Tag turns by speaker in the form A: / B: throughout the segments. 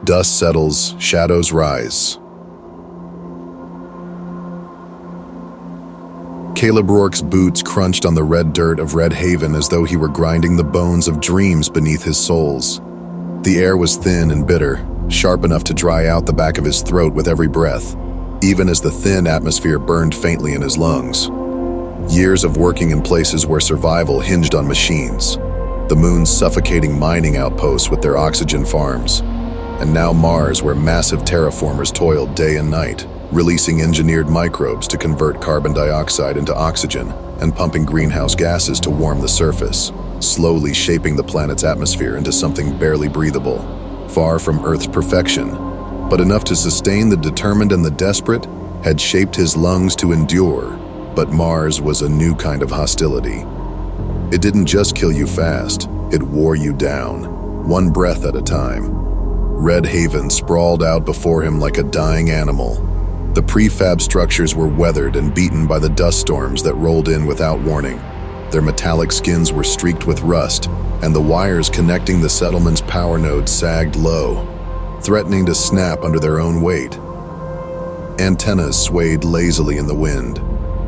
A: Dust settles, shadows rise. Caleb Rourke's boots crunched on the red dirt of Red Haven as though he were grinding the bones of dreams beneath his soles. The air was thin and bitter, sharp enough to dry out the back of his throat with every breath, even as the thin atmosphere burned faintly in his lungs. Years of working in places where survival hinged on machines, the moon's suffocating mining outposts with their oxygen farms, and now Mars where massive terraformers toiled day and night, releasing engineered microbes to convert carbon dioxide into oxygen and pumping greenhouse gases to warm the surface, slowly shaping the planet's atmosphere into something barely breathable, far from Earth's perfection, but enough to sustain the determined and the desperate, had shaped his lungs to endure. But Mars was a new kind of hostility. It didn't just kill you fast, it wore you down, one breath at a time. Red Haven sprawled out before him like a dying animal. The prefab structures were weathered and beaten by the dust storms that rolled in without warning. Their metallic skins were streaked with rust, and the wires connecting the settlement's power nodes sagged low, threatening to snap under their own weight. Antennas swayed lazily in the wind,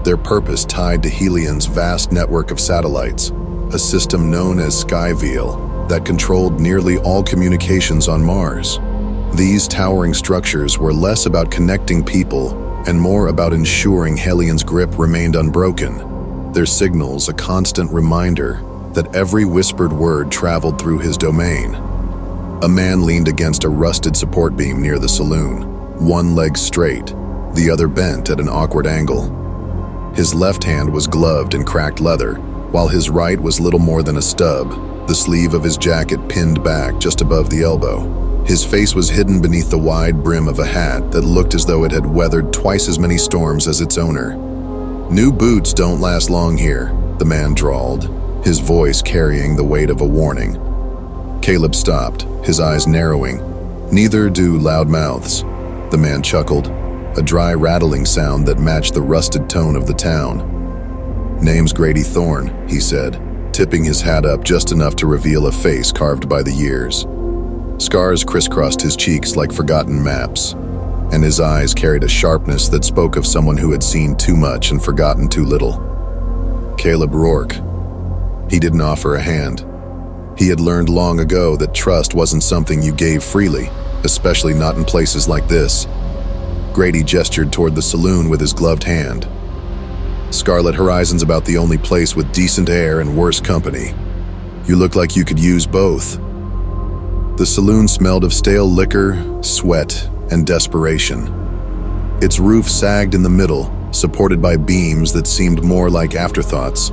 A: their purpose tied to Helion's vast network of satellites, a system known as Skyveil that controlled nearly all communications on Mars. These towering structures were less about connecting people and more about ensuring Helion's grip remained unbroken, their signals a constant reminder that every whispered word traveled through his domain. A man leaned against a rusted support beam near the saloon, one leg straight, the other bent at an awkward angle. His left hand was gloved in cracked leather, while his right was little more than a stub, the sleeve of his jacket pinned back just above the elbow. His face was hidden beneath the wide brim of a hat that looked as though it had weathered twice as many storms as its owner. "New boots don't last long here," the man drawled, his voice carrying the weight of a warning. Caleb stopped, his eyes narrowing. "Neither do loud mouths," the man chuckled, a dry rattling sound that matched the rusted tone of the town. "Name's Grady Thorne," he said, tipping his hat up just enough to reveal a face carved by the years. Scars crisscrossed his cheeks like forgotten maps, and his eyes carried a sharpness that spoke of someone who had seen too much and forgotten too little. Caleb Rourke. He didn't offer a hand. He had learned long ago that trust wasn't something you gave freely, especially not in places like this. Grady gestured toward the saloon with his gloved hand. "Scarlet Horizon's about the only place with decent air and worse company. You look like you could use both." The saloon smelled of stale liquor, sweat, and desperation. Its roof sagged in the middle, supported by beams that seemed more like afterthoughts.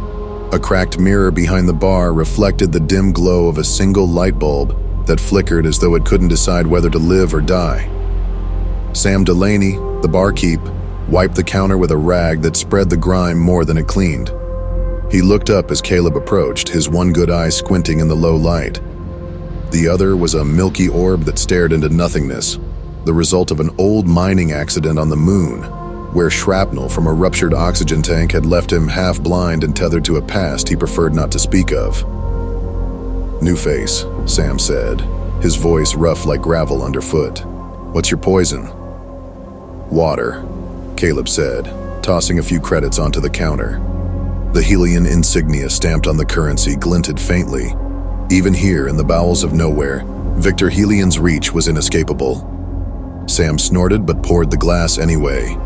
A: A cracked mirror behind the bar reflected the dim glow of a single light bulb that flickered as though it couldn't decide whether to live or die. Sam Delaney, the barkeep, wiped the counter with a rag that spread the grime more than it cleaned. He looked up as Caleb approached, his one good eye squinting in the low light. The other was a milky orb that stared into nothingness, the result of an old mining accident on the moon, where shrapnel from a ruptured oxygen tank had left him half blind and tethered to a past he preferred not to speak of. "New face," Sam said, his voice rough like gravel underfoot. "What's your poison?" "Water," Caleb said, tossing a few credits onto the counter. The Helion insignia stamped on the currency glinted faintly. Even here, in the bowels of nowhere, Victor Helion's reach was inescapable. Sam snorted but poured the glass anyway.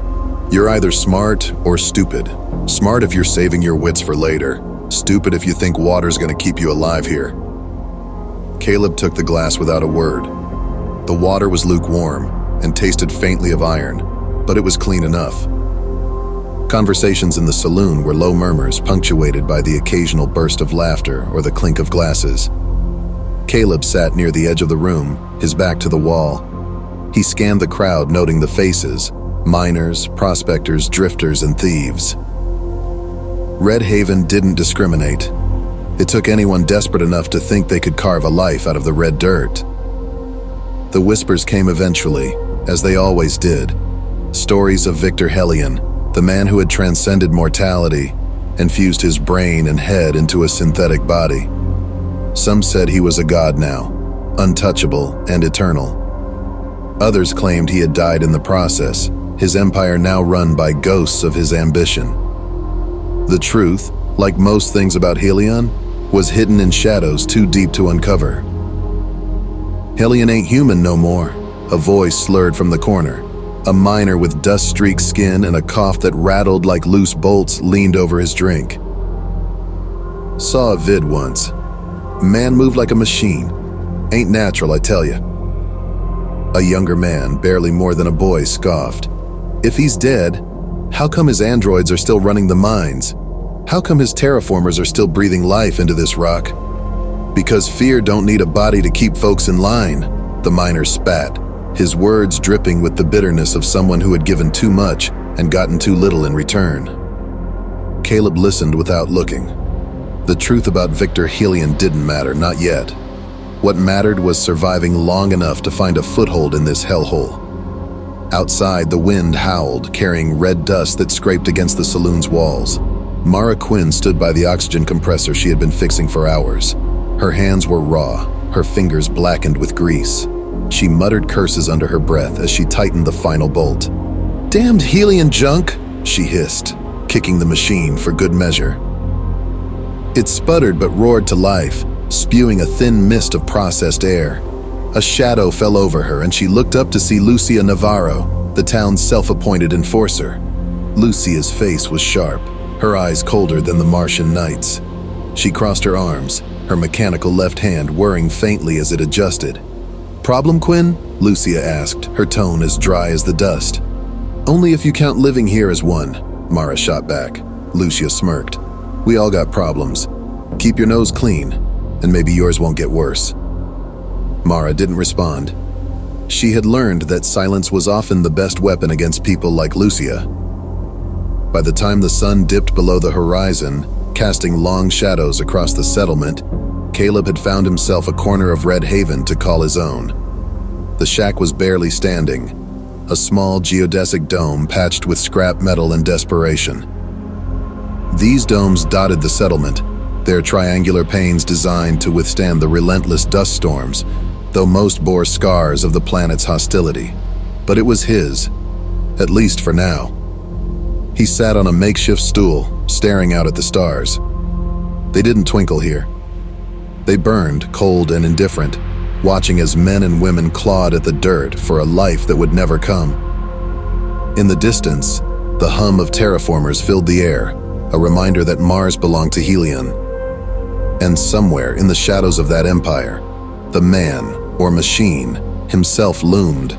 A: "You're either smart or stupid. Smart if you're saving your wits for later. Stupid if you think water's gonna keep you alive here." Caleb took the glass without a word. The water was lukewarm and tasted faintly of iron, but it was clean enough. Conversations in the saloon were low murmurs punctuated by the occasional burst of laughter or the clink of glasses. Caleb sat near the edge of the room, his back to the wall. He scanned the crowd, noting the faces: miners, prospectors, drifters, and thieves. Red Haven didn't discriminate. It took anyone desperate enough to think they could carve a life out of the red dirt. The whispers came eventually, as they always did. Stories of Victor Helion, the man who had transcended mortality and fused his brain and head into a synthetic body. Some said he was a god now, untouchable and eternal. Others claimed he had died in the process, his empire now run by ghosts of his ambition. The truth, like most things about Helion, was hidden in shadows too deep to uncover. "Helion ain't human no more," a voice slurred from the corner. A miner with dust-streaked skin and a cough that rattled like loose bolts leaned over his drink. "Saw a vid once. Man moved like a machine. Ain't natural, I tell ya." A younger man, barely more than a boy, scoffed. "If he's dead, how come his androids are still running the mines? How come his terraformers are still breathing life into this rock?" "Because fear don't need a body to keep folks in line," the miner spat, his words dripping with the bitterness of someone who had given too much and gotten too little in return. Caleb listened without looking. The truth about Victor Helion didn't matter, not yet. What mattered was surviving long enough to find a foothold in this hellhole. Outside, the wind howled, carrying red dust that scraped against the saloon's walls. Mara Quinn stood by the oxygen compressor she had been fixing for hours. Her hands were raw, her fingers blackened with grease. She muttered curses under her breath as she tightened the final bolt. "Damned Helion junk!" she hissed, kicking the machine for good measure. It sputtered but roared to life, spewing a thin mist of processed air. A shadow fell over her and she looked up to see Lucia Navarro, the town's self-appointed enforcer. Lucia's face was sharp, her eyes colder than the Martian nights. She crossed her arms, her mechanical left hand whirring faintly as it adjusted. "Problem, Quinn?" Lucia asked, her tone as dry as the dust. "Only if you count living here as one," Mara shot back. Lucia smirked. "We all got problems. Keep your nose clean, and maybe yours won't get worse." Mara didn't respond. She had learned that silence was often the best weapon against people like Lucia. By the time the sun dipped below the horizon, casting long shadows across the settlement, Caleb had found himself a corner of Red Haven to call his own. The shack was barely standing, a small geodesic dome patched with scrap metal and desperation. These domes dotted the settlement, their triangular panes designed to withstand the relentless dust storms, though most bore scars of the planet's hostility. But it was his, at least for now. He sat on a makeshift stool, staring out at the stars. They didn't twinkle here. They burned, cold and indifferent, watching as men and women clawed at the dirt for a life that would never come. In the distance, the hum of terraformers filled the air, a reminder that Mars belonged to Helion. And somewhere in the shadows of that empire, the man, or machine, himself loomed,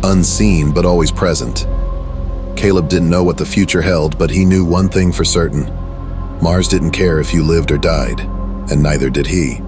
A: unseen but always present. Caleb didn't know what the future held, but he knew one thing for certain. Mars didn't care if you lived or died, and neither did he.